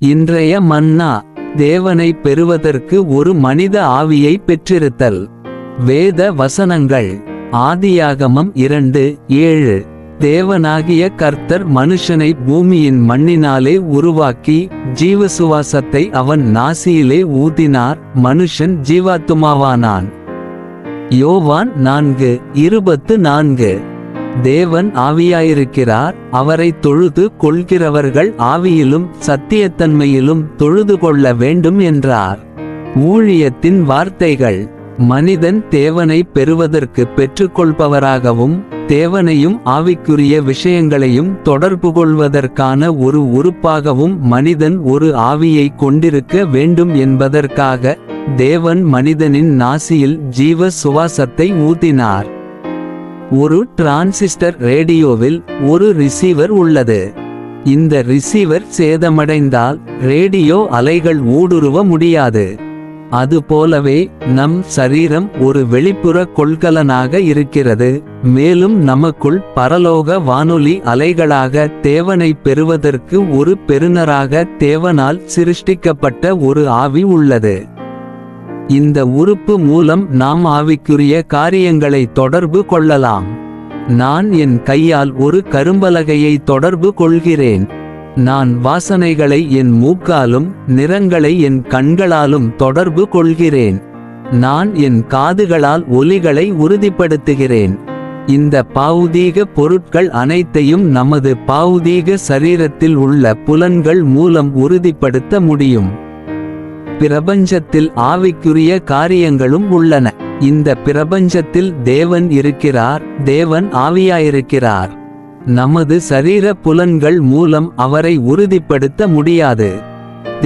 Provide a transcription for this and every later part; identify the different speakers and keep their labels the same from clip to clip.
Speaker 1: இன்றைய மன்னா. தேவனை பெறுவதற்கு ஒரு மனித ஆவியை பெற்றிருத்தல். வேத வசனங்கள். ஆதியாகமம் 2:7. தேவனாகிய கர்த்தர் மனுஷனை பூமியின் மண்ணினாலே உருவாக்கி ஜீவசுவாசத்தை அவன் நாசியிலே ஊதினார், மனுஷன் ஜீவாத்துமாவானான். யோவான் 4:24. தேவன் ஆவியாயிருக்கிறார், அவரை தொழுது கொள்கிறவர்கள் ஆவியிலும் சத்தியத்தன்மையிலும் தொழுது கொள்ள வேண்டும் என்றார். ஊழியத்தின் வார்த்தைகள். மனிதன் தேவனை பெறுவதற்கு பெற்றுக்கொள்பவராகவும் தேவனையும் ஆவிக்குரிய விஷயங்களையும் தொடர்பு கொள்வதற்கான ஒரு உறுப்பாகவும் மனிதன் ஒரு ஆவியை கொண்டிருக்க வேண்டும் என்பதற்காக தேவன் மனிதனின் நாசியில் ஜீவ சுவாசத்தை ஊதினார். ஒரு டிரான்சிஸ்டர் ரேடியோவில் ஒரு ரிசீவர் உள்ளது. இந்த ரிசீவர் சேதமடைந்தால் ரேடியோ அலைகள் ஊடுருவ முடியாது. அதுபோலவே நம் சரீரம் ஒரு வெளிப்புற கொள்கலனாக இருக்கிறது, மேலும் நமக்குள் பரலோக வானொலி அலைகளாக தேவனை பெறுவதற்கு ஒரு பெறுநராக தேவனால் சிருஷ்டிக்கப்பட்ட ஒரு ஆவி உள்ளது. இந்த உறுப்பு மூலம் நாம் ஆவிக்குரிய காரியங்களை தொடர்பு கொள்ளலாம். நான் என் கையால் ஒரு கரும்பலகையை தொடர்பு கொள்கிறேன். நான் வாசனைகளை என் மூக்காலும் நிறங்களை என் கண்களாலும் தொடர்பு கொள்கிறேன். நான் என் காதுகளால் ஒலிகளை உறுதிப்படுத்துகிறேன். இந்த பௌதீக பொருட்கள் அனைத்தையும் நமது பௌதீக சரீரத்தில் உள்ள புலன்கள் மூலம் உறுதிப்படுத்த முடியும். பிரபஞ்சத்தில் ஆவிக்குரிய காரியங்களும் உள்ளன. இந்த பிரபஞ்சத்தில் தேவன் இருக்கிறார், தேவன் ஆவியாயிருக்கிறார். நமது சரீர புலன்கள் மூலம் அவரை உறுதிப்படுத்த முடியாது.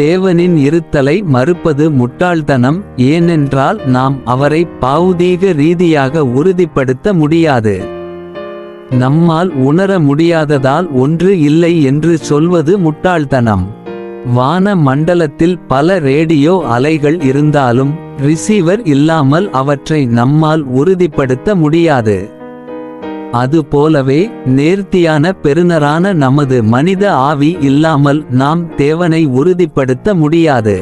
Speaker 1: தேவனின் இருத்தலை மறுப்பது முட்டாள்தனம், ஏனென்றால் நாம் அவரை பௌதீக ரீதியாக உறுதிப்படுத்த முடியாது. நம்மால் உணர முடியாததால் ஒன்று இல்லை என்று சொல்வது முட்டாள்தனம். வான மண்டலத்தில் பல ரேடியோ அலைகள் இருந்தாலும் ரிசீவர் இல்லாமல் அவற்றை நம்மால் உறுதிப்படுத்த முடியாது. அதுபோலவே நேர்த்தியான பெறுநரான நமது மனித ஆவி இல்லாமல் நாம் தேவனை உறுதிப்படுத்த முடியாது.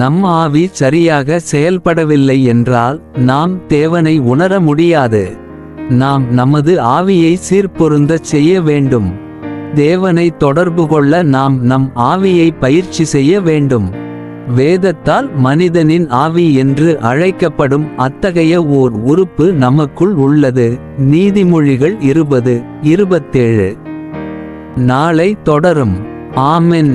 Speaker 1: நம் ஆவி சரியாக செயல்படவில்லை என்றால் நாம் தேவனை உணர முடியாது. நாம் நமது ஆவியை சீர்பொருந்தச் செய்ய வேண்டும். தேவனை தொடர்பு கொள்ள நாம் நம் ஆவியை பயிற்சி செய்ய வேண்டும். வேதத்தால் மனிதனின் ஆவி என்று அழைக்கப்படும் அத்தகைய ஓர் உறுப்பு நமக்குள் உள்ளது. நீதிமொழிகள் 20:27. நாளை தொடரும். ஆமென்.